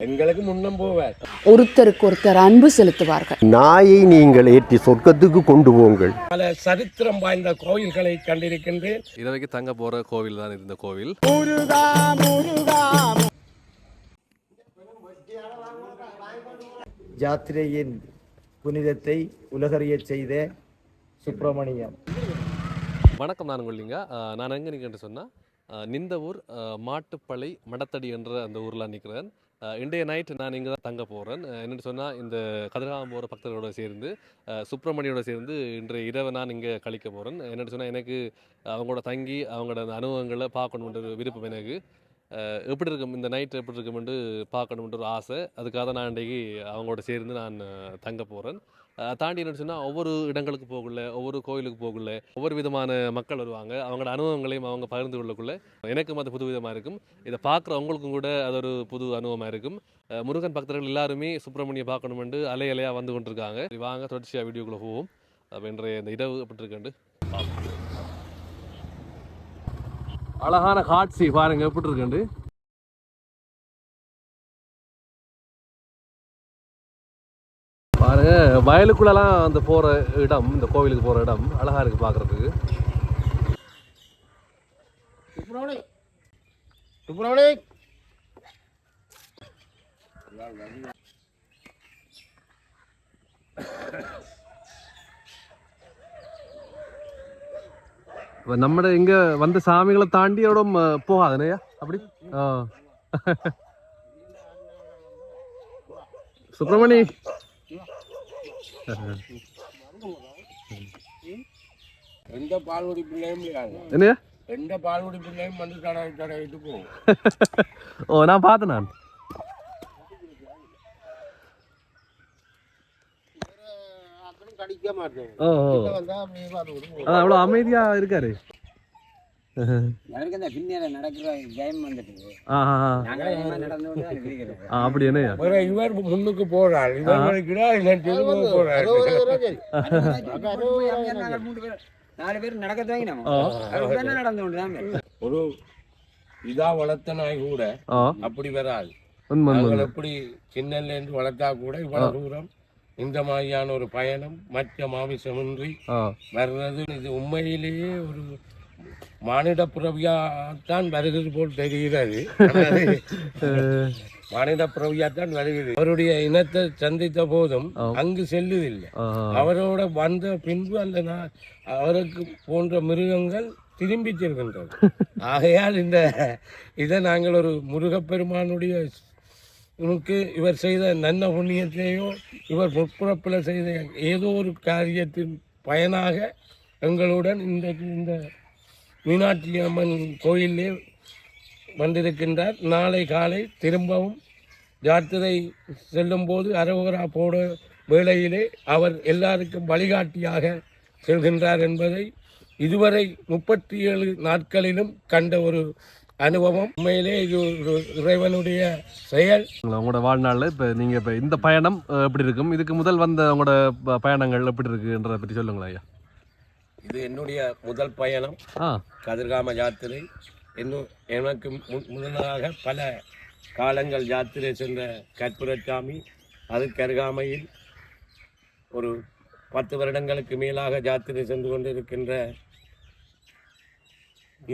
எங்களுக்கு முன்னம் போவார். ஒருத்தருக்கு ஒருத்தர் அன்பு செலுத்துவார்கள். நாயை நீங்கள் ஏற்றி சொர்க்கத்துக்கு கொண்டு போங்கள். பல சரித்திரம் வாய்ந்த கோயில்களை கண்டிருக்கின்றேன். இரவைக்கு தங்க போற கோவில் தான் இந்த கோவில். யாத்திரையின் புனிதத்தை உலகறிய செய்த சுப்பிரமணியம். வணக்கம், நான் கொள்ளிங்க. நான் எங்கே நிற்கிறேன்னு சொன்னால் நிந்தவூர் மாட்டுப்பளை மடத்தடி என்ற அந்த ஊரில் நிற்கிறேன். இன்றைய நைட் நான் இங்கே தான் தங்க போகிறேன். என்னென்னு சொன்னால் இந்த கதிர்காமம் போகிற பக்தர்களோடு சேர்ந்து சுப்பிரமணியோட சேர்ந்து இன்றைய இரவை நான் இங்கே கழிக்க போகிறேன். என்னென்னு சொன்னால் எனக்கு அவங்களோட தங்கி அவங்களோட அந்த அனுபவங்களை பார்க்கணுன்ற ஒரு விருப்பம். எனக்கு எப்படி இருக்கும் இந்த நைட் எப்படி இருக்குமென்று பார்க்கணுன்ற ஒரு ஆசை. அதுக்காக தான் நான் இன்றைக்கு அவங்களோட சேர்ந்து நான் தங்க போகிறேன். தாண்டி என்னென்னு சொன்னால் ஒவ்வொரு இடங்களுக்கு போகல, ஒவ்வொரு கோயிலுக்கு போகல, ஒவ்வொரு விதமான மக்கள் வருவாங்க. அவங்களோட அனுபவங்களையும் அவங்க பகிர்ந்து கொள்ளக்குள்ள எனக்கும் அது புது விதமாக இருக்கும். இதை பார்க்குறவங்களுக்கும் கூட அது ஒரு புது அனுபவமாக இருக்கும். முருகன் பக்தர்கள் எல்லாருமே சுப்பிரமணியை பார்க்கணுமென்று அலையாக வந்து கொண்டிருக்காங்க. வாங்க தொடர்ச்சியாக வீடியோக்குள்ளே போவோம். இன்றைய இந்த இரவு எப்படி இருக்குண்டு அழகான காட்சி பாருங்க எப்படி இருக்குண்டு. பாருங்க, வயலுக்குள்ளெல்லாம் அந்த போகிற இடம், இந்த கோவிலுக்கு போகிற இடம் அழகாக இருக்குது பார்க்குறதுக்கு. இப்போ நம்ம இங்கே வந்த சாமிகளை தாண்டி இடம் போகாதுனையா அப்படி? சுப்பிரமணி எந்த பால்குடி பிள்ளையும் என்னையா எந்த பால்குடி பிள்ளையும் வந்து தடவிட்டு போகும். ஓ, நான் பார்த்தேன். நான் கடிக்க மாட்டேன். அதான் அவ்வளோ அமைதியா இருக்காரு. அப்படி என்னையா இவர் முன்னுக்கு போறாள், ஒரு இதா வளர்த்த நாய் கூட அப்படி வராது. எப்படி சின்னல இருந்து வளர்த்தா கூட இவ்வளவு தூரம் இந்த மாதிரியான ஒரு பயணம் மற்ற மாமிசமின்றி வர்றது இது உண்மையிலேயே ஒரு மானிட பிறவியாத்தான் வருகிறது போல் தெரிகிறது. மானிட பிறவியாத்தான் வருகிறது. அவருடைய இனத்தை சந்தித்த போதும் அங்கு செல்லுதில்லை. அவரோட வந்த பின்பு அந்த அவருக்கு போன்ற மிருகங்கள் திரும்பி செல்கின்றது. ஆகையால் இதை நாங்கள் ஒரு முருகப்பெருமானுடைய இவர் செய்த நல்ல புண்ணியத்தையோ இவர் முற்பிறப்பில் செய்த ஏதோ ஒரு காரியத்தின் பயனாக எங்களுடன் இந்த மீனாட்சி அம்மன் கோயிலே வந்திருக்கின்றார். நாளை காலை திரும்பவும் யாத்திரை செல்லும் போது அரோகரா போட வேளையிலே அவர் எல்லாருக்கும் வழிகாட்டியாக செல்கின்றார் என்பதை இதுவரை 37 நாட்களிலும் கண்ட ஒரு அனுபவம். உண்மையிலே இது ஒரு இறைவனுடைய செயல். உங்களோட வாழ்நாளில் இப்போ நீங்கள் இப்போ இந்த பயணம் எப்படி இருக்கும்? இதுக்கு முதல் வந்த உங்களோட பயணங்கள் எப்படி இருக்குன்றதை பற்றி சொல்லுங்களா ஐயா. இது என்னுடைய முதல் பயணம், கதிர்காம யாத்திரை. எனக்கு முதலாக பல காலங்கள் யாத்திரை சென்ற கற்பூரசாமி, அதுக்கு அருகாமையில் ஒரு 10 வருடங்களுக்கு மேலாக யாத்திரை சென்று கொண்டிருக்கின்ற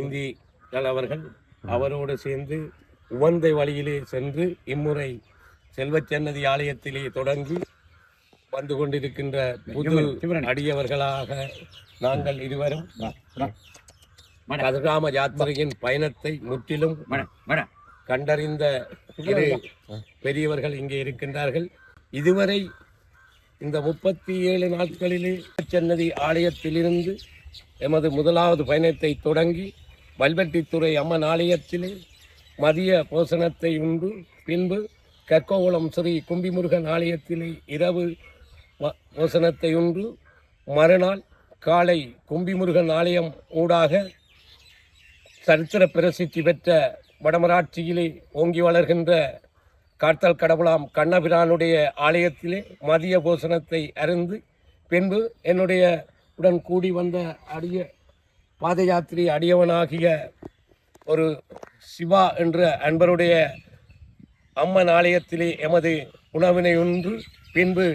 இந்தி அவர்கள், அவரோடு சேர்ந்து உவந்தை வழியிலே சென்று இம்முறை செல்வச்சன்னதி ஆலயத்திலே தொடங்கி வந்து கொண்டிருக்கின்ற புது அடியவர்களாக நாங்கள் இருவரும் கதிர்காம யாத்திரையின் பயணத்தை முற்றிலும் கண்டறிந்த பெரியவர்கள் இங்கே இருக்கின்றார்கள். இதுவரை இந்த 37 நாட்களிலே சென்னதி ஆலயத்திலிருந்து எமது முதலாவது பயணத்தை தொடங்கி வல்வெட்டித்துறை அம்மன் ஆலயத்திலே மதிய போசனத்தை உண்டு, பின்பு கற்கோகுளம் ஸ்ரீ கும்பிமுருகன் ஆலயத்திலே இரவு போசனத்தை உண்டு, மறுநாள் காலை கும்பிமுருகன் ஆலயம் ஊடாக சரித்திர பிரசித்தி பெற்ற வடமராட்சியிலே ஓங்கி வளர்கின்ற காத்தல் கடவுளாம் கண்ணபிரானுடைய ஆலயத்திலே மதிய போசனத்தை அருந்து, பின்பு என்னுடைய உடன் கூடி வந்த பாத யாத்திரை அடியவனாகிய ஒரு சிவா என்ற அன்பருடைய அம்மன் ஆலயத்திலே எமது உணவினை உண்டு பின்பு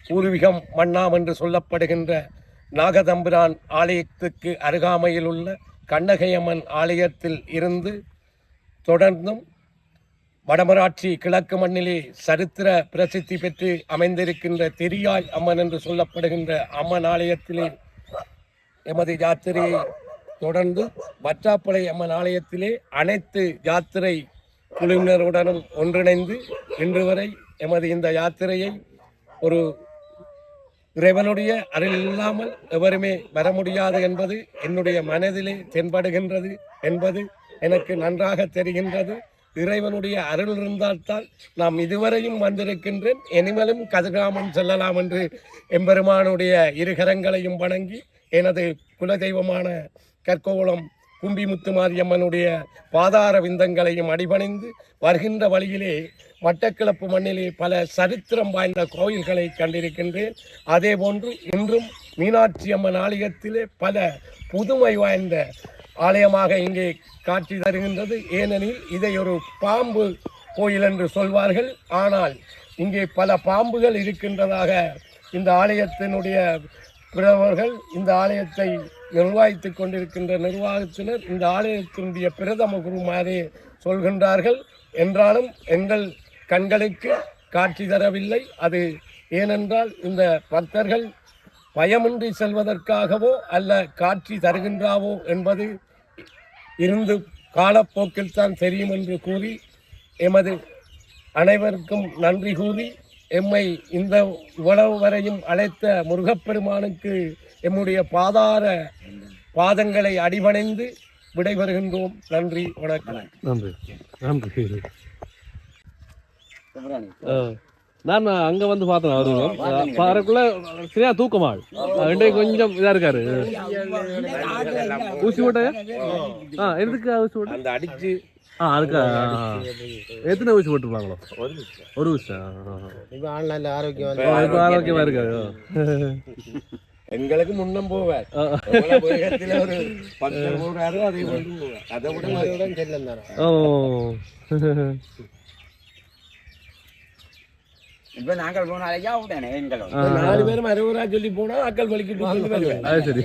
பூர்வீகம் மன்னாம் என்று சொல்லப்படுகின்ற நாகதம்பிரான் ஆலயத்துக்கு அருகாமையில் உள்ள கண்ணகையம்மன் ஆலயத்தில் இருந்து தொடர்ந்தும் வடமராட்சி கிழக்கு மண்ணிலே சரித்திர பிரசித்தி பெற்று அமைந்திருக்கின்ற தெரியாய் அம்மன் என்று சொல்லப்படுகின்ற அம்மன் ஆலயத்திலே எமது யாத்திரையை தொடர்ந்து வற்றாப்பளை அம்மன் ஆலயத்திலே அனைத்து யாத்திரை குழுவினருடனும் ஒன்றிணைந்து இன்று வரை எமது இந்த யாத்திரையை ஒரு இறைவனுடைய அருள் இல்லாமல் எவருமே வர முடியாது என்பது என்னுடைய மனதிலே தென்படுகின்றது என்பது எனக்கு நன்றாக தெரிகின்றது. இறைவனுடைய அருள் இருந்தால்தான் நாம் இதுவரையும் வந்திருக்கின்றேன். இனிமேலும் கதிர்காமம் செல்லலாம் என்று எம்பெருமானுடைய இருகரங்களையும் வணங்கி எனது குலதெய்வமான கற்கோளம் கும்பிமுத்து மாரியம்மனுடைய பாதார விந்தங்களையும் அடிபணிந்து வருகின்ற வழியிலே மட்டக்கிளப்பு மண்ணிலே பல சரித்திரம் வாய்ந்த கோயில்களை கண்டிருக்கின்றேன். அதே போன்று இன்றும் மீனாட்சி அம்மன் ஆலயத்திலே பல புதுமை வாய்ந்த ஆலயமாக இங்கே காட்சி தருகின்றது. ஏனெனில் இதை ஒரு பாம்பு கோயில் என்று சொல்வார்கள். ஆனால் இங்கே பல பாம்புகள் இருக்கின்றதாக இந்த ஆலயத்தினுடைய பிறவர்கள், இந்த ஆலயத்தை நிர்வகித்து கொண்டிருக்கின்ற நிர்வாகத்தினர் இந்த ஆலயத்தினுடைய பிரதம குருமாரே சொல்கின்றார்கள். என்றாலும் எங்கள் கண்களுக்கு காட்சி தரவில்லை. அது ஏனென்றால் இந்த பக்தர்கள் பயமின்றி செல்வதற்காகவோ அல்ல காட்சி தருகின்றாவோ என்பது இருந்து காலப்போக்கில் தான் தெரியும் என்று கூறி எமது அனைவருக்கும் நன்றி கூறி எம்மை இந்த இவ்வளவு வரையும் அழைத்த முருகப்பெருமானுக்கு எம்முடைய பாதங்களை அடிபணிந்து விடைபெறுகின்றோம். நன்றி, வணக்கம். நன்றி நன்றி. நான் அங்க வந்து பார்த்தேன். அவரு பாறைக்குள்ள சரியா தூக்கமாள் ரெண்டே கொஞ்சம் இதா இருக்காரு. ஊசி போட்ட எதுக்கு ஊசி போட்டு அந்த அடிச்சு அதுக்கா எத்தனை ஊசி போட்டுருப்பாங்களோ? ஒரு ஊசி. ஆரோக்கியமா இருக்காரு. எங்களுக்கு முன்னம் போவார். ஒரு பக்தர் போறாரு, அதை விட செல்லம் தானே. ஓ, இப்ப நாங்கள் போனாலையா விட்டேனே எங்களோட 4 பேரும் 60 ரூபா சொல்லி போனா அக்கல் வலிக்கிட்டு. அது சரி.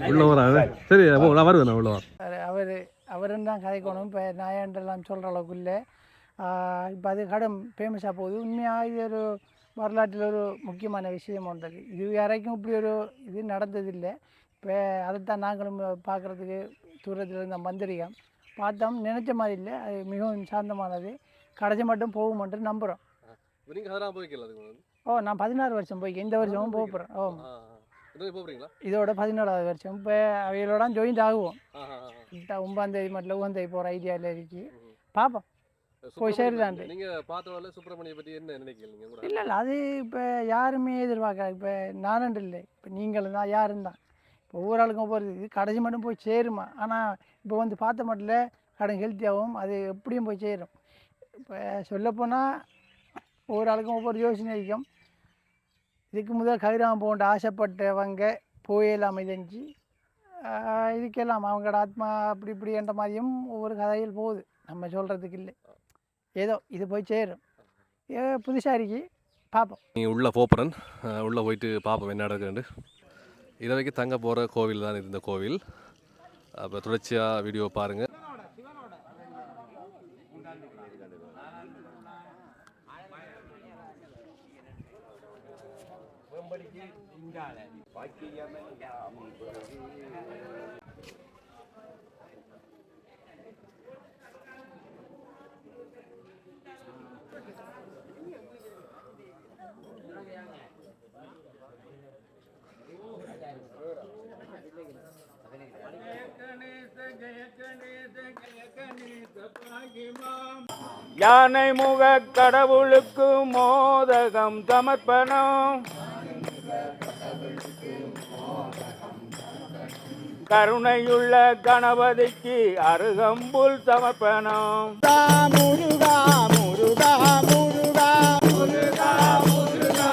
உள்ள வராங்க. சரி, நான் வருவேன். நான் உள்ள வரேன். அவரும் தான் கதைக்கணும். இப்போ நாயாண்டெல்லாம் சொல்கிற அளவுக்கு இல்லை. இப்போ அது கடும் ஃபேமஸாக போகுது. உண்மையாக இது ஒரு வரலாற்றில் ஒரு முக்கியமான விஷயம் ஒன்றது. இது வரைக்கும் இப்படி ஒரு இது நடந்ததில்லை. இப்போ அதைத்தான் நாங்களும் பார்க்குறதுக்கு தூரத்தில் இருந்து வந்திருக்கோம். பார்த்தோம், நினச்ச மாதிரி இல்லை. அது மிகவும் சாந்தமானது. கடைசி மட்டும் போகும் மட்டும் நம்புகிறோம். ஓ, நான் 16 வருஷம் போய்க்கேன். இந்த வருஷமும் போகிறேன். ஓ, இதோட 17வது வருஷம். இப்போ அவைகளோட ஜாயின்ட் ஆகுவோம். 9ஆம் தேதி மட்டும் 9ஆம் தேதி போகிற ஐடியாவில் இருக்கு. பார்ப்போம், போய் சேருதாண்டு. இல்லை இல்லை, அது இப்போ யாருமே எதிர்பார்க்காது. இப்போ நானும் இல்லை, இப்போ நீங்களும் தான், யாரும் தான். இப்போ ஒவ்வொரு ஆளுக்கும் ஒவ்வொரு இது கடைசி மட்டும் போய் சேருமா. ஆனால் இப்போ வந்து பார்த்த மட்டும் கடன் ஹெல்த்தியாகவும் அது எப்படியும் போய் சேரும். இப்போ சொல்லப்போனால் ஒவ்வொரு ஆளுக்கும் ஒவ்வொரு யோசனை இருக்கும். இதுக்கு முதல் கதிராமம் போன்ற ஆசைப்பட்டவங்க போயெல்லாம் அமைதஞ்சு இதுக்கெல்லாம் அவங்களோட ஆத்மா அப்படி இப்படி என்ற மாதிரியும் ஒவ்வொரு கதையில் போகுது. நம்ம சொல்கிறதுக்கு இல்லை, ஏதோ இது போய் சேரும். புதுசாக இருக்கு, பார்ப்போம். நீங்கள் உள்ளே போகிறேன், உள்ளே போயிட்டு பார்ப்போம் என்ன நடக்குதுண்டு. இதை வரைக்கும் தங்க போகிற கோவில் தான் இந்த கோவில். அப்போ தொடர்ச்சியாக வீடியோ பாருங்கள். யானை முக கடவுளுக்கு மோதகம் சமர்ப்பணம், கருணையுள்ள கணபதிக்கு அருகம்புல் சமர்ப்பணம். முருகா முருகா முருகா முருகா முருகா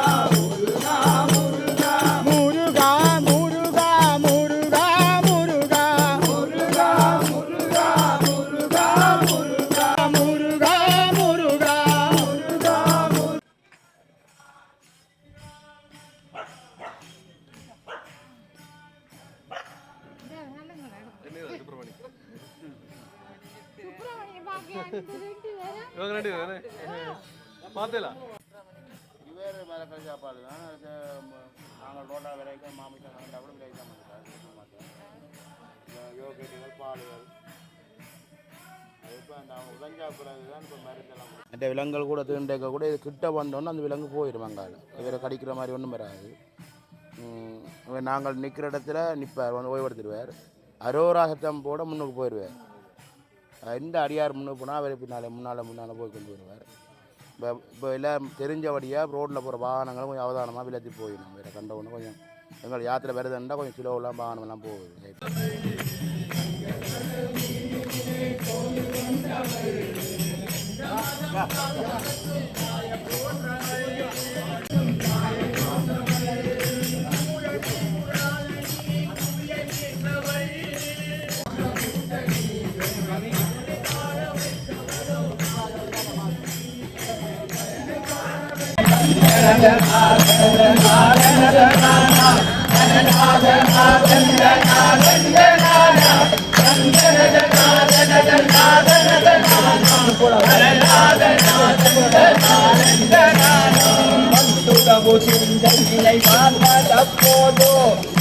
முருகா முருகா முருகா முருகா முருகா முருகா முருகா முருகா முருகா முருகா முருகா இவங்க ரெண்டு பார்த்தேலா இவர் மரக்கறி சாப்பாடு தான் நாங்கள் ரோட்டா விலைக்கு மாமிசம் வேண்டாம் கூட விலைக்கு தான் யோகேட்டுகள் பாலுகள் இப்போ அந்த உதஞ்சா பிறகு தான் இப்போ மருந்தெல்லாம் மற்ற விலங்குகள் கூட தீண்டக்க கூட இது கிட்ட வந்தோன்னு அந்த விலங்கு போயிடும் அங்கால இவரை கடிக்கிற மாதிரி ஒன்றும் வராது. நாங்கள் நிற்கிற இடத்துல நிற்பார், வந்து ஓய்வெடுத்துடுவார். அரோரா சத்தம் போட முன்னுக்கு போயிடுவார். எந்த அடியார் முன்னுக்கு போனால் அவர் முன்னால் போய் கொண்டு வருவார். இப்போ எல்லாம் தெரிஞ்சபடியாக ரோட்டில் போகிற வாகனங்களும் கொஞ்சம் அவதானமாக விலத்தி போயிடும். வேறு கண்ட ஒன்று கொஞ்சம் எங்கள் யாத்திரை வருதுன்னா கொஞ்சம் ஸ்லோவெல்லாம் வாகனமெல்லாம் போகுது.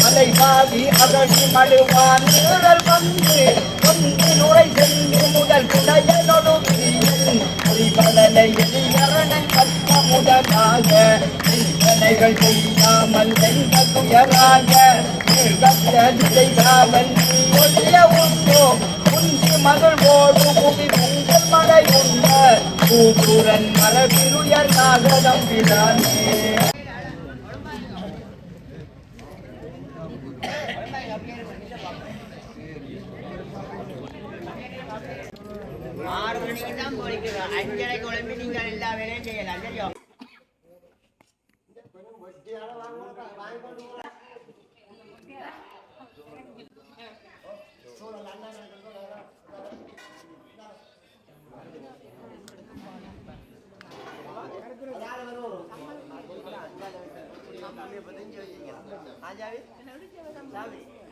மலை பாவி அகழி மடுவான் நிழல் வந்து நுரை சென்று முதல் குடையனொடு பலனை எளியரணன் கற்க முதலாக சிந்தனைகள் செய்யாமல் வென்ற துயராக செய்யாமல் ஒழிய உண்டோ குஞ்சு மகிழ்வோடு புவி பொங்கல் மழை உண்ட கூட்டுரன் மரபிலுயர் நாகதம் பிரானே. ஆறு மணிக்கு தான் போய்க்கிறோம். 5:30 கிளம்பி நீங்கள் எல்லா வேலையும் செய்யலாம். சரியா?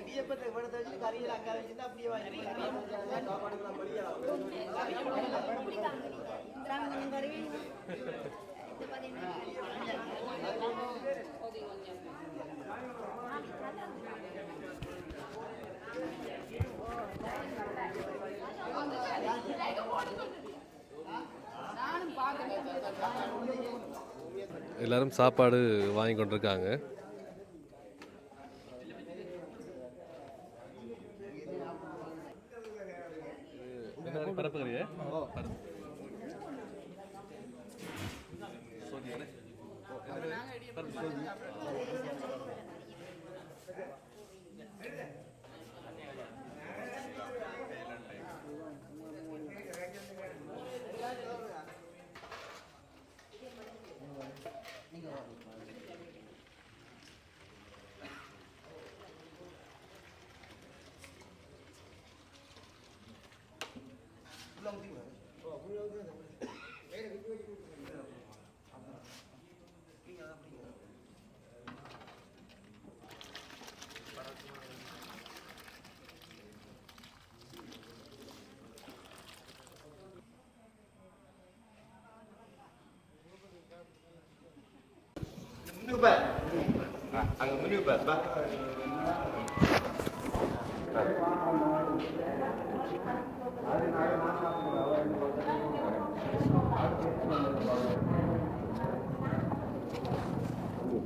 இடியப்பத்தை படுத்த வச்சு கறியில் அங்கே வச்சுட்டு அப்படியே வாங்கி எல்லாரும் சாப்பாடு வாங்கி கொண்டிருக்காங்க. பரப்புகிறிய அங்கே முடிவு பாப்பா.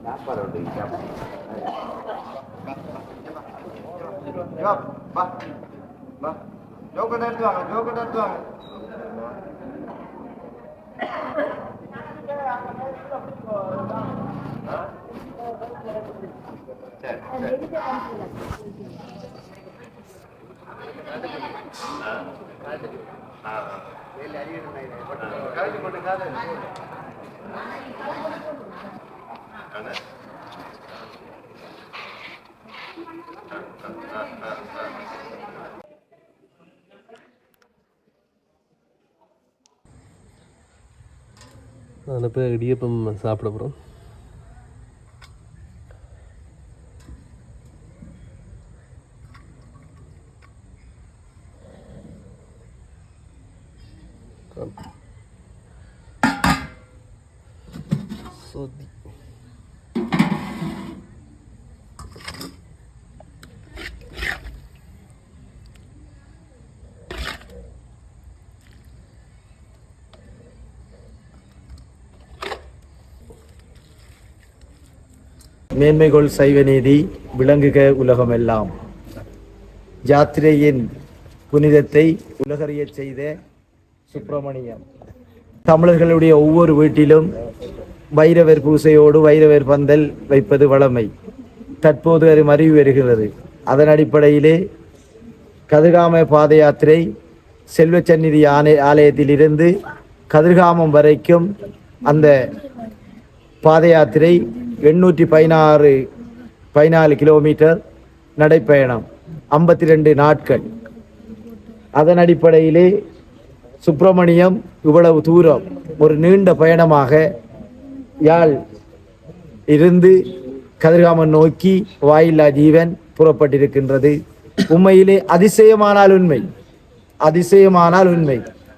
சாப்பாடு ஜோக்கெட் எடுத்து வாங்க. நான் இப்போ இடியப்பம் சாப்பிட போகிறோம். சொதி. மேன்மைகொள் சைவ நீதி விளங்குக உலகமெல்லாம். யாத்திரையின் புனிதத்தை உலகறியச் செய்த சுப்பிரமணியம். தமிழர்களுடைய ஒவ்வொரு வீட்டிலும் வைரவர் பூசையோடு வைரவர் பந்தல் வைப்பது வழமை. தற்போது அது மறிவு வருகிறது. அதன் அடிப்படையிலே கதிர்காம பாத யாத்திரை செல்வச்சந்நிதி ஆலயத்திலிருந்து கதிர்காமம் வரைக்கும் அந்த பாத யாத்திரை 814 கிலோமீட்டர் நடைப்பயணம், 52 நாட்கள். அதன் அடிப்படையிலே சுப்பிரமணியம் இவ்வளவு தூரம் ஒரு நீண்ட பயணமாக யாழ் இருந்து கதிர்காமம் நோக்கி வாயில்லா ஜீவன் புறப்பட்டிருக்கின்றது. உண்மையிலே அதிசயமானால் உண்மை.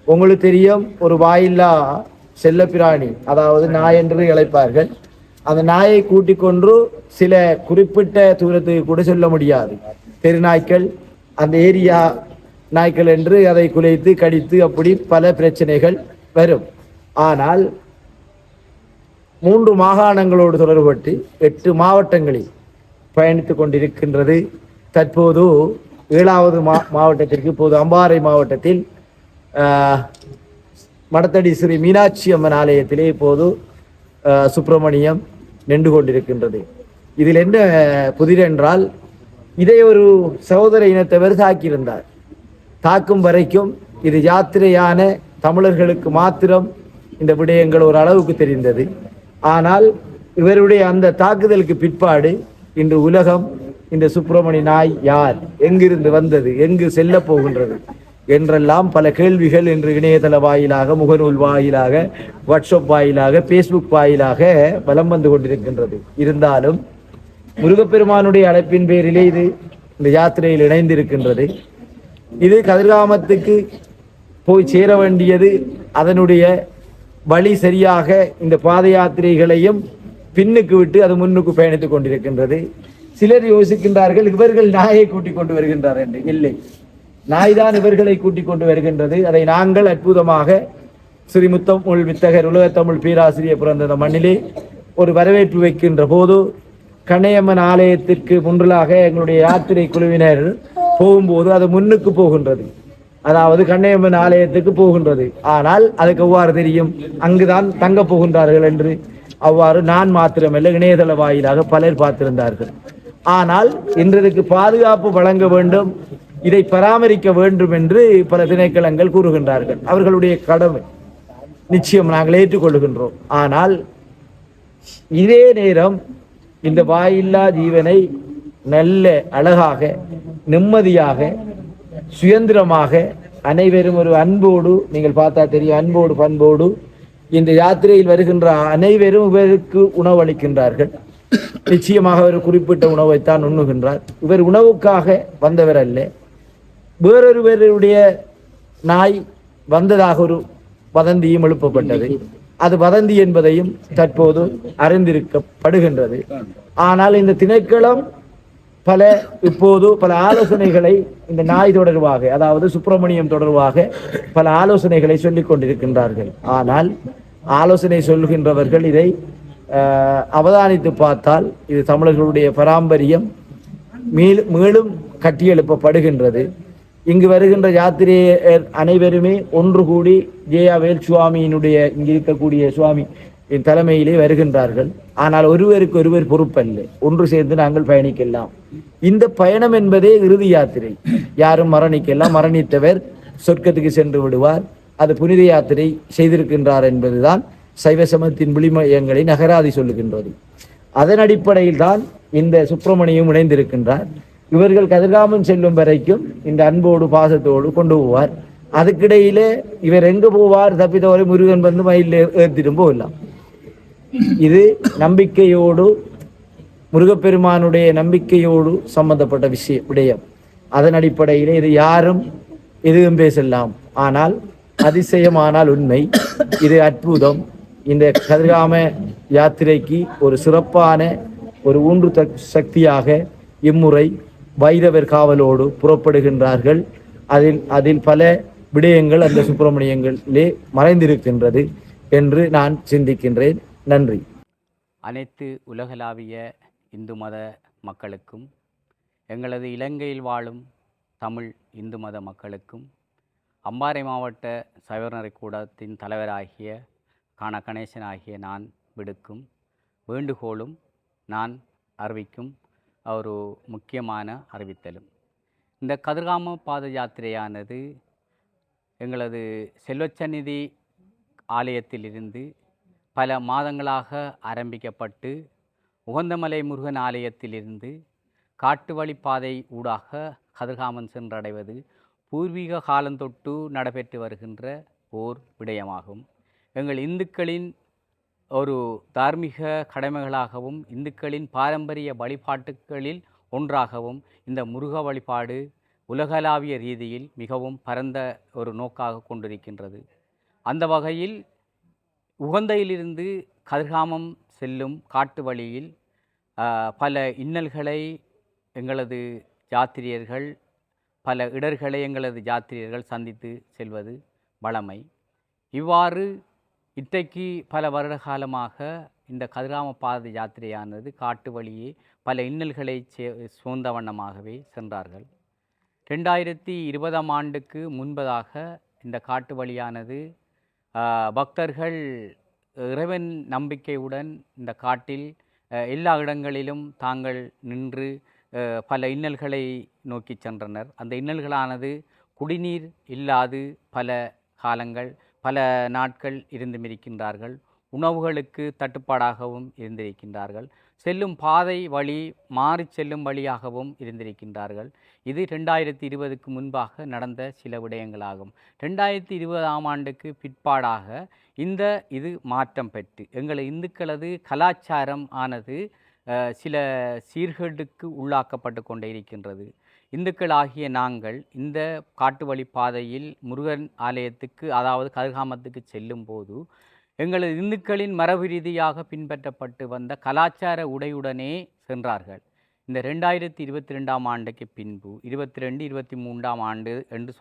உங்களுக்கு தெரியும், ஒரு வாயில்லா செல்லப்பிராணி, அதாவது நாய் என்று அழைப்பார்கள், அந்த நாயை கூட்டிக் கொண்டு சில குறிப்பிட்ட தூரத்துக்கு கூட சொல்ல முடியாது. தெருநாய்க்கள், அந்த ஏரியா நாய்க்கள் என்று அதை குலைத்து கடித்து அப்படி பல பிரச்சனைகள் வரும். ஆனால் 3 மாகாணங்களோடு தொடர்பட்டு 8 மாவட்டங்களில் பயணித்து கொண்டிருக்கின்றது. தற்போது 7வது மாவட்டத்திற்கு, இப்போது அம்பாறை மாவட்டத்தில் மடத்தடி ஸ்ரீ மீனாட்சி அம்மன் ஆலயத்திலே இப்போது சுப்பிரமணியம் நின்று கொண்டிருக்கின்றது. இதில் என்ன புதிரென்றால், இதை ஒரு சகோதர இனத்தவர் தாக்கியிருந்தார். தாக்கும் வரைக்கும் இது யாத்திரையான தமிழர்களுக்கு மாத்திரம் இந்த விடயங்கள் ஒரு அளவுக்கு தெரிந்தது. ஆனால் இவருடைய அந்த தாக்குதலுக்கு பிற்பாடு இன்று உலகம் இந்த சுப்பிரமணிய நாய் யார், எங்கிருந்து வந்தது, எங்கு செல்ல போகின்றது என்றெல்லாம் பல கேள்விகள் இன்று இணையதள வாயிலாக, முகநூல் வாயிலாக, வாட்ஸ்அப் வாயிலாக, ஃபேஸ்புக் வாயிலாக வலம் வந்து கொண்டிருக்கின்றது. இருந்தாலும் முருகப்பெருமானுடைய அழைப்பின் பேரிலே இது இந்த யாத்திரையில் இணைந்திருக்கின்றது. இது கதிர்காமத்துக்கு போய் சேர வேண்டியது, அதனுடைய வழி சரியாக இந்த பாத யாத்திரைகளையும் பின்னுக்கு விட்டு அது முன்னுக்கு பயணித்துக் கொண்டிருக்கின்றது. சிலர் யோசிக்கின்றார்கள், இவர்கள் நாயை கூட்டிக் கொண்டு வருகின்றார் என்று. இல்லை, நாய்தான் இவர்களை கூட்டிக் கொண்டு வருகின்றது. அதை நாங்கள் அற்புதமாக ஸ்ரீமுத்தமிழ் வித்தகர், உலகத்தமிழ் பேராசிரியர் பிறந்த மண்ணிலே ஒரு வரவேற்பு வைக்கின்ற போது, கண்ணையம்மன் ஆலயத்திற்கு முன்றாக எங்களுடைய யாத்திரை குழுவினர் போகும்போது அது முன்னுக்கு போகின்றது, அதாவது கண்ணையம்மன் ஆலயத்துக்கு போகின்றது. ஆனால் அதுக்கு எவ்வாறு தெரியும் அங்குதான் தங்க போகின்றார்கள் என்று? அவ்வாறு நான் மாத்திரமல்ல, இணையதள வாயிலாக பலர் பார்த்திருந்தார்கள். ஆனால் இன்றைக்கு பாதுகாப்பு வழங்க வேண்டும், இதை பராமரிக்க வேண்டும் என்று பல திணைக்களங்கள் கூறுகின்றார்கள். அவர்களுடைய கடமை நிச்சயம் நாங்கள் ஏற்றுக்கொள்கின்றோம். ஆனால் இதே நேரம் இந்த வாயில்லா ஜீவனை நல்ல அழகாக, நிம்மதியாக, சுதந்திரமாக அனைவரும் ஒரு அன்போடு, நீங்கள் பார்த்தா தெரியும், அன்போடு பண்போடு இந்த யாத்திரையில் வருகின்ற அனைவரும் இவருக்கு உணவளிக்கின்றார்கள். நிச்சயமாக அவர் குறிப்பிட்ட உணவைத்தான் உண்ணுகின்றார். இவர் உணவுக்காக வந்தவர் அல்ல. வேறொருவருடைய நாய் வந்ததாக ஒரு வதந்தியும் எழுப்பப்பட்டது. அது வதந்தி என்பதையும் தற்போது அறிந்திருக்கப்படுகின்றது. ஆனால் இந்த திணைக்களம் இப்போது பல ஆலோசனைகளை இந்த நாய் தொடர்பாக, அதாவது சுப்பிரமணியம் தொடர்பாக பல ஆலோசனைகளை சொல்லிக் கொண்டிருக்கின்றார்கள். ஆனால் ஆலோசனை சொல்கின்றவர்கள் இதை அவதானித்து பார்த்தால் இது தமிழர்களுடைய பாரம்பரியம் மேலும் கட்டியெழுப்பப்படுகின்றது. இங்கு வருகின்ற யாத்திரையர் அனைவருமே ஒன்று கூடி ஜேயாவேல் சுவாமியினுடைய, இங்கு இருக்கக்கூடிய சுவாமி தலைமையிலே வருகின்றார்கள். ஆனால் ஒருவருக்கு ஒருவர் பொறுப்பல்ல, ஒன்று சேர்ந்து நாங்கள் பயணிக்கலாம். இந்த பயணம் என்பதே இறுதி யாத்திரை. யாரும் மரணிக்கலாம், மரணித்தவர் சொர்க்கத்துக்கு சென்று விடுவார். அது புனித யாத்திரை செய்திருக்கின்றார் என்பதுதான் சைவ சமயத்தின் விளிமயங்களை நகராதி சொல்லுகின்றது. அதன் அடிப்படையில் தான் இந்த சுப்பிரமணியம் இணைந்திருக்கின்றார். இவர்கள் கதிர்காமம் செல்லும் வரைக்கும் இந்த அன்போடு பாசத்தோடு கொண்டு போவார். அதுக்கிடையிலே இவர் எங்கு போவார், தப்பித்தவரை முருகன் வந்து மயில் ஏற்றிடும் போகலாம். இது நம்பிக்கையோடு, முருகப்பெருமானுடைய நம்பிக்கையோடு சம்பந்தப்பட்ட விடயம். அதன் அடிப்படையிலே இது யாரும் எதுவும் பேசலாம். ஆனால் அதிசயமானால் உண்மை, இது அற்புதம். இந்த கதிர்காம யாத்திரைக்கு ஒரு சிறப்பான ஒரு ஊன்று சக்தியாக இம்முறை வைரவர் காவலோடு புறப்படுகின்றார்கள். அதில் பல விடயங்கள் அந்த சுப்பிரமணியங்களிலே மறைந்திருக்கின்றது என்று நான் சிந்திக்கின்றேன். நன்றி. அனைத்து உலகளாவிய இந்து மத மக்களுக்கும், எங்களது இலங்கையில் வாழும் தமிழ் இந்து மத மக்களுக்கும், அம்பாறை மாவட்ட சைவநெறி கூடத்தின் தலைவராகிய காண கணேசன் ஆகிய நான் விடுக்கும் வேண்டுகோளும் நான் அறிவிக்கும் ஒரு முக்கியமான அறிவித்தலும், இந்த கதிர்காம பாத யாத்திரையானது எங்களது செல்வச்சந்நிதி ஆலயத்திலிருந்து பல மாதங்களாக ஆரம்பிக்கப்பட்டு உகந்தமலை முருகன் ஆலயத்திலிருந்து காட்டு வழிப்பாதை ஊடாக கதிர்காமம் சென்றடைவது பூர்வீக காலந்தொட்டு நடைபெற்று வருகின்ற ஓர் விடயமாகும். எங்கள் இந்துக்களின் ஒரு தார்மீக கடமைகளாகவும் இந்துக்களின் பாரம்பரிய வழிபாட்டுகளில் ஒன்றாகவும் இந்த முருக வழிபாடு உலகளாவிய ரீதியில் மிகவும் பரந்த ஒரு நோக்காக கொண்டிருக்கின்றது. அந்த வகையில் உகந்தையிலிருந்து கதிர்காமம் செல்லும் காட்டு வழியில் பல இன்னல்களை எங்களது யாத்திரியர்கள், பல இடர்களை எங்களது யாத்திரியர்கள் சந்தித்து செல்வது வழமை. இவ்வாறு இன்றைக்கு பல வருட காலமாக இந்த கதிர்காம பாத யாத்திரையானது காட்டு வழியே பல இன்னல்களை சூழ்ந்த வண்ணமாகவே சென்றார்கள். 2020 ஆண்டுக்கு முன்பதாக இந்த காட்டு வழியானது பக்தர்கள் இறைவன் நம்பிக்கையுடன் இந்த காட்டில் எல்லா இடங்களிலும் தாங்கள் நின்று பல இன்னல்களை நோக்கி சென்றனர். அந்த இன்னல்களானது குடிநீர் இல்லாது பல காலங்கள் பல நாட்கள் இருக்கின்றார்கள். உணவுகளுக்கு தட்டுப்பாடாகவும் இருந்திருக்கின்றார்கள். செல்லும் பாதை வழி மாறி செல்லும் வழியாகவும் இருந்திருக்கின்றார்கள். இது 2020க்கு முன்பாக நடந்த சில விடயங்களாகும். 2020ஆம் ஆண்டுக்கு பிற்பாடாக இது மாற்றம் பெற்று எங்கள் இந்துக்களது கலாச்சாரம் ஆனது சில சீர்கேடுக்கு உள்ளாக்கப்பட்டு கொண்டே இருக்கின்றது. இந்துக்களாகிய நாங்கள் இந்த காட்டு வழி பாதையில் முருகன் ஆலயத்துக்கு, அதாவது கதிர்காமத்துக்கு செல்லும் போது எங்களது இந்துக்களின் மரபு ரீதியாக பின்பற்றப்பட்டு வந்த கலாச்சார உடையுடனே சென்றார்கள். இந்த 2022ஆம் ஆண்டுக்கு பின்பு 22-23ஆம் ஆண்டு என்று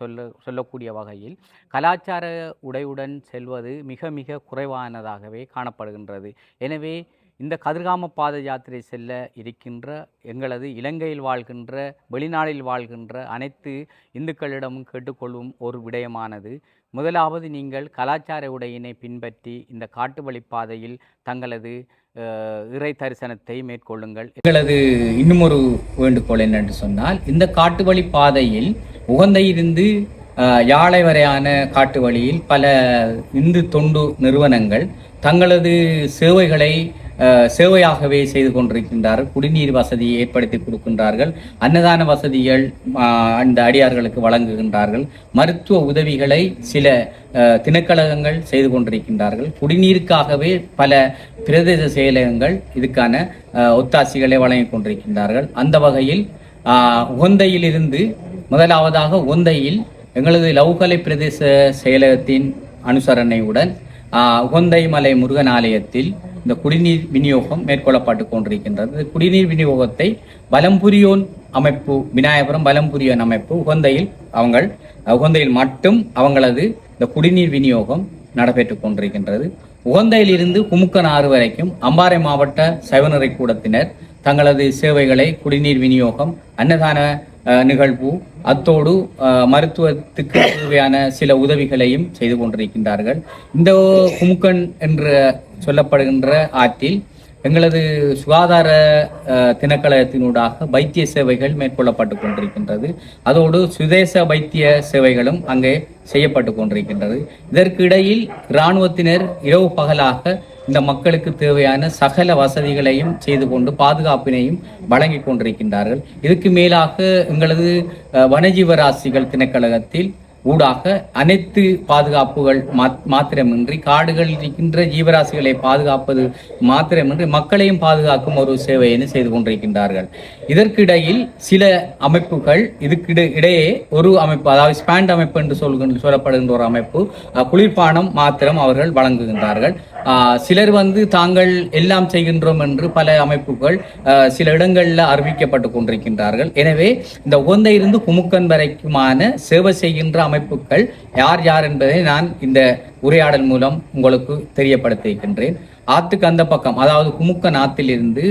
சொல்லக்கூடிய வகையில் கலாச்சார உடையுடன் செல்வது மிக மிக குறைவானதாகவே காணப்படுகின்றது. எனவே இந்த கதிர்காம பாத யாத்திரை செல்ல இருக்கின்ற எங்களது இலங்கையில் வாழ்கின்ற, வெளிநாட்டில் வாழ்கின்ற அனைத்து இந்துக்களிடமும் கேட்டுக்கொள்ளும் ஒரு விடயமானது, முதலாவது நீங்கள் கலாச்சார உடையினை பின்பற்றி இந்த காட்டு வழிப்பாதையில் தங்களது இறை தரிசனத்தை மேற்கொள்ளுங்கள். எங்களது இன்னும் ஒரு வேண்டுகோள் என்னென்று சொன்னால், இந்த காட்டு வழி பாதையில் உகந்தையிலிருந்து யாழை வரையான காட்டு வழியில் பல இந்து தொண்டு நிறுவனங்கள் தங்களது சேவையாகவே செய்து கொண்டிருக்கின்றார்கள். குடிநீர் வசதியை ஏற்படுத்தி கொடுக்கின்றார்கள். அன்னதான வசதிகள் அந்த அடியார்களுக்கு வழங்குகின்றார்கள். மருத்துவ உதவிகளை சில திணைக்களகங்கள் செய்து கொண்டிருக்கின்றார்கள். குடிநீருக்காகவே பல பிரதேச செயலகங்கள் இதுக்கான ஒத்தாசிகளை வழங்கி கொண்டிருக்கின்றார்கள். அந்த வகையில் உகந்தையிலிருந்து முதலாவதாக உகந்தையில் எங்களது லவுகலை பிரதேச செயலகத்தின் அனுசரணையுடன் உகந்தை மலை முருகன் ஆலயத்தில் இந்த குடிநீர் விநியோகம் மேற்கொள்ளப்பட்டு கொண்டிருக்கின்றது. குடிநீர் விநியோகத்தை வலம்புரியோன் அமைப்பு, விநாயகபுரம் வலம்புரியோன் அமைப்பு உகந்தையில் மட்டும் அவங்களது இந்த குடிநீர் விநியோகம் நடைபெற்று கொண்டிருக்கின்றது. உகந்தையிலிருந்து குமுக்கனாறு வரைக்கும் அம்பாறை மாவட்ட சைவநெறி கூடத்தினர் தங்களது சேவைகளை, குடிநீர் விநியோகம், அன்னதான நிகழ்வு, அத்தோடு மருத்துவத்துக்கு தேவையான சில உதவிகளையும் செய்து கொண்டிருக்கின்றார்கள். இந்த குமுக்கன் என்று சொல்லப்படுகின்ற ஆற்றில் எங்களது சுகாதார திணைக்களத்தினூடாக வைத்திய சேவைகள் மேற்கொள்ளப்பட்டு கொண்டிருக்கின்றது. அதோடு சுதேச வைத்திய சேவைகளும் அங்கே செய்யப்பட்டு கொண்டிருக்கின்றது. இதற்கு இடையில் இராணுவத்தினர் இரவு பகலாக இந்த மக்களுக்கு தேவையான சகல வசதிகளையும் செய்து கொண்டு பாதுகாப்பினையும் வழங்கி கொண்டிருக்கின்றார்கள். இதுக்கு மேலாக எங்களது வனஜீவராசிகள் திணைக்களகத்தில் ஊடாக அனைத்து பாதுகாப்புகள் மாத்திரமின்றி காடுகளில் இருக்கின்ற ஜீவராசிகளை பாதுகாப்பது மாத்திரமின்றி மக்களையும் பாதுகாக்கும் ஒரு சேவையினை செய்து கொண்டிருக்கின்றார்கள். இதற்கிடையில் சில அமைப்புகள் இடையே ஒரு அமைப்பு, அதாவது ஸ்பாண்ட் அமைப்பு என்று சொல்லப்படுகின்ற ஒரு அமைப்பு குளிர்பானம் மாத்திரம் அவர்கள் வழங்குகின்றார்கள். சிலர் வந்து தாங்கள் எல்லாம் செய்கின்றோம் என்று பல அமைப்புகள் சில இடங்களில் அறிவிக்கப்பட்டு கொண்டிருக்கின்றார்கள். எனவே இந்த உகந்தையிலிருந்து குமுக்கன் வரைக்குமான சேவை செய்கின்ற அமைப்புகள் யார் யார் என்பதை நான் இந்த உரையாடல் மூலம் உங்களுக்கு தெரியப்படுத்தியிருக்கின்றேன். ஆத்துக்கு அந்த பக்கம், அதாவது குமுக்கன் ஆத்திலிருந்து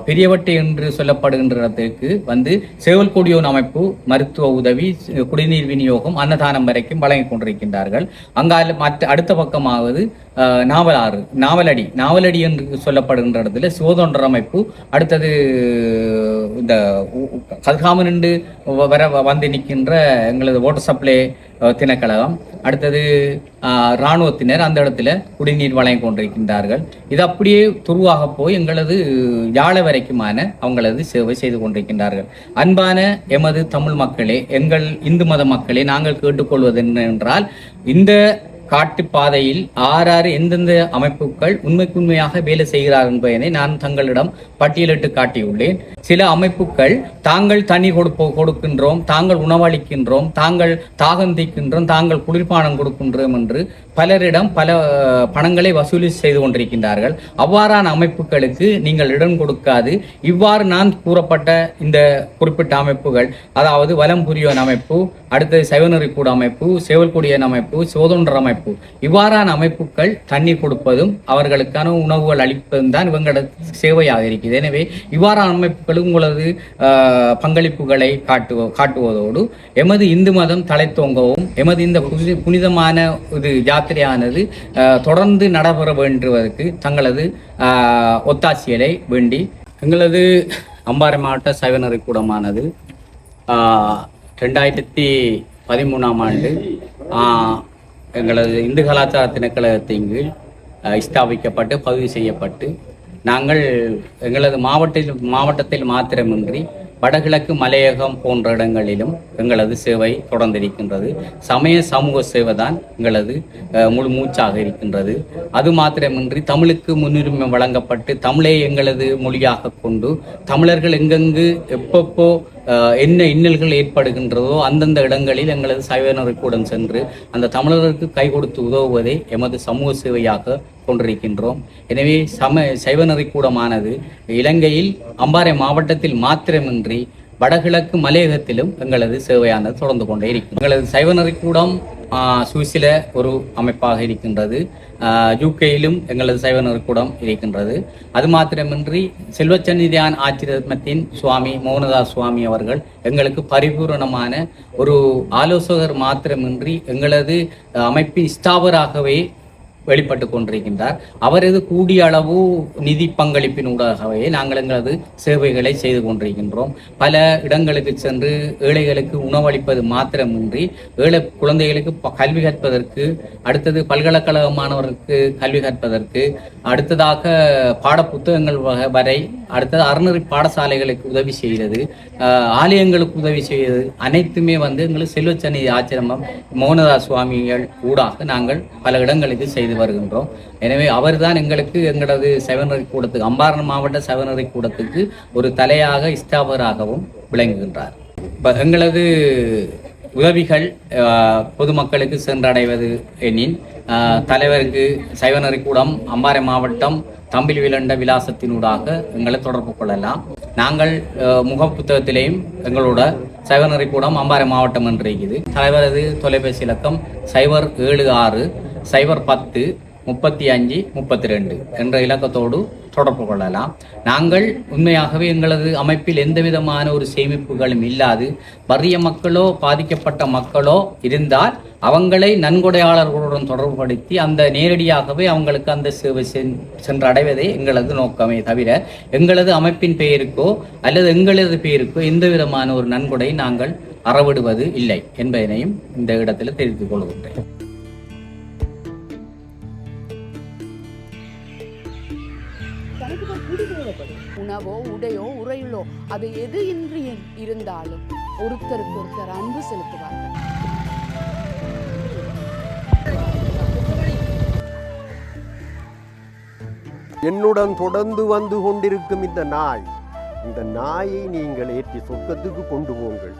பெரியவட்டை என்று சொல்லப்படுகின்ற இடத்திற்கு வந்து சேவல்கொடியோன் அமைப்பு மருத்துவ உதவி, குடிநீர் விநியோகம், அன்னதானம் வரைக்கும் வழங்கி கொண்டிருக்கின்றார்கள். அங்கால அடுத்த பக்கமாவது நாவலடி என்று சொல்லப்படுகின்ற இடத்துல சிவதொண்டர் அமைப்பு, அடுத்தது இந்த கதிர்காமனின்று வந்து நிற்கின்ற எங்களது வாட்டர் சப்ளை திணைக்களகம், அடுத்தது இராணுவத்தினர் அந்த இடத்துல குடிநீர் வழங்கி கொண்டிருக்கின்றார்கள். இது அப்படியே துருவாக போய் எங்களது யாழ வரைக்குமான அவங்களது சேவை செய்து கொண்டிருக்கின்றார்கள். அன்பான எமது தமிழ் மக்களே, எங்கள் இந்து மத மக்களே, நாங்கள் கேட்டுக்கொள்வது என்னவென்றால், இந்த காட்டு பாதையில் ஆறாறு எந்தெந்த அமைப்புகள் உண்மைக்குண்மையாக வேலை செய்கிறார் என்பதனை நான் தங்களிடம் பட்டியலிட்டு காட்டியுள்ளேன். சில அமைப்புகள் தாங்கள் தண்ணி கொடுக்கின்றோம், தாங்கள் உணவளிக்கின்றோம், தாங்கள் தாகந்திக்கின்றோம், தாங்கள் குளிர்பானம் கொடுக்கின்றோம் என்று பலரிடம் பல பணங்களை வசூலி செய்து கொண்டிருக்கின்றார்கள். அவ்வாறான அமைப்புகளுக்கு நீங்கள் இடம் கொடுக்காது, இவ்வாறு நான் கூறப்பட்ட இந்த குறிப்பிட்ட அமைப்புகள், அதாவது வலம்புரியோன் அமைப்பு, அடுத்தது சைவநெறிக்கூட அமைப்பு, சேவல்கொடியன் அமைப்பு, சிவதொண்டர் அமைப்பு, இவ்வாறான அமைப்புகள் தண்ணீர் கொடுப்பதும் அவர்களுக்கான உணவுகள் அளிப்பதும் தான் இவங்களது சேவையாக இருக்கிறது. எனவே இவ்வாறான அமைப்புகள் உங்களது பங்களிப்புகளை காட்டுவதோடு எமது இந்து மதம் தலைத்தோங்கவும் எமது இந்த புனிதமான இது யாத்திரையானது தொடர்ந்து நடைபெற வேண்டுவதற்கு தங்களது ஒத்தாசியலை வேண்டி எங்களது அம்பாறை மாவட்ட சைவநெறிக்கூடமானது 2013ஆம் ஆண்டு எங்களது இந்து கலாச்சார திணைக்களத்தின் கீழ் ஸ்தாபிக்கப்பட்டு பதிவு செய்யப்பட்டு நாங்கள் எங்களது மாவட்டத்தில் மாத்திரமின்றி வடகிழக்கு மலையகம் போன்ற இடங்களிலும் எங்களது சேவை தொடர்ந்திருக்கின்றது. சமய சமூக சேவை தான் எங்களது முழு மூச்சாக இருக்கின்றது. அது மாத்திரமின்றி தமிழுக்கு முன்னுரிமை வழங்கப்பட்டு தமிழை எங்களது மொழியாக கொண்டு தமிழர்கள் எங்கெங்கு எப்பப்போ என்ன இன்னல்கள் ஏற்படுகின்றதோ அந்தந்த இடங்களில் எங்களது சைவநெறிக்கூடம் சென்று அந்த தமிழர்களுக்கு கை கொடுத்து உதவுவதை எமது சமூக சேவையாக கொண்டிருக்கின்றோம். எனவே சைவநெறிக்கூடமானது இலங்கையில் அம்பாறை மாவட்டத்தில் மாத்திரமின்றி வடகிழக்கு மலையகத்திலும் எங்களது சேவையானது தொடர்ந்து கொண்டே இருக்கும். எங்களது சைவநெறிக்கூடம் சுவிஸில் ஒரு அமைப்பாக இருக்கின்றது. யூகேயிலும் எங்களது சைவநெறிக்கூடம் இருக்கின்றது. அது மாத்திரமின்றி செல்வச்சன்னிதியான் ஆச்சிரமத்தின் சுவாமி மோகனதாஸ் சுவாமி அவர்கள் எங்களுக்கு பரிபூரணமான ஒரு ஆலோசகர் மாத்திரமின்றி எங்களது அமைப்பின் ஸ்தாபராகவே வெளிப்பட்டு கொண்டிருக்கின்றார். அவரது கூடிய அளவு நிதி பங்களிப்பினூடாகவே நாங்கள் எங்களது சேவைகளை செய்து கொண்டிருக்கின்றோம். பல இடங்களுக்கு சென்று ஏழைகளுக்கு உணவளிப்பது மாத்திரமின்றி ஏழை குழந்தைகளுக்கு கல்வி கற்பதற்கு, அடுத்தது பல்கலைக்கழக மாணவர்களுக்கு கல்வி கற்பதற்கு, அடுத்ததாக பாட புத்தகங்கள் வரை, அடுத்தது அறநெறி பாடசாலைகளுக்கு உதவி செய்கிறது, ஆலயங்களுக்கு உதவி செய்கிறது, அனைத்துமே வந்து எங்களுக்கு செல்வச்சந்நிதி ஆச்சிரமம் மோகனதாஸ் சுவாமிகள் ஊடாக நாங்கள் பல இடங்களுக்கு செய்து வருகின்றோம். எனவே அவர்தான் எங்களுக்கு எங்களது சைவநெறிக்கூடத்துக்கு அம்பாறை மாவட்ட சைவநெறிக்கூடத்துக்கு ஒரு தலையாக ஸ்தாபராகவும் விளங்குகின்றார். எங்களது உதவிகள் பொதுமக்களுக்கு சென்றடைவது எனின் தலைவருக்கு சைவநெறிக்கூடம் அம்பாறை மாவட்டம் தம்பில் விளண்ட விலாசத்தினூடாக எங்களை தொடர்பு கொள்ளலாம். நாங்கள் முகப்புத்தகத்திலேயும் எங்களோட சைவநெறிக்கூடம் அம்பாறை மாவட்டம் என்று இருக்குது. தலைவரது தொலைபேசி இலக்கம் 076 010 35 32 என்ற இலக்கத்தோடு தொடர்பு கொள்ளலாம். நாங்கள் உண்மையாகவே எங்களது அமைப்பில் எந்த விதமான ஒரு சேமிப்புகளும் இல்லாது வறிய மக்களோ பாதிக்கப்பட்ட மக்களோ இருந்தால் அவங்களை நன்கொடையாளர்களுடன் தொடர்புபடுத்தி அந்த நேரடியாகவே அவங்களுக்கு அந்த சேவை சென்றடைவதே எங்களது நோக்கமே தவிர எங்களது அமைப்பின் பெயருக்கோ அல்லது எங்களது பெயருக்கோ எந்த விதமான ஒரு நன்கொடை நாங்கள் அறவிடுவது இல்லை என்பதனையும் இந்த இடத்தில் தெரிவித்துக் கொள்கின்றேன். உணவோ உடையோ உறையுளோ அது எது இன்றி இருந்தாலும் ஒருத்தருக்கு ஒருத்தர் அன்பு செலுத்துவார்கள். என்னுடன் தொடர்ந்து வந்து கொண்டிருக்கும் இந்த நாயை நீங்கள் ஏற்றி சொர்க்கத்துக்கு கொண்டு போங்கள்.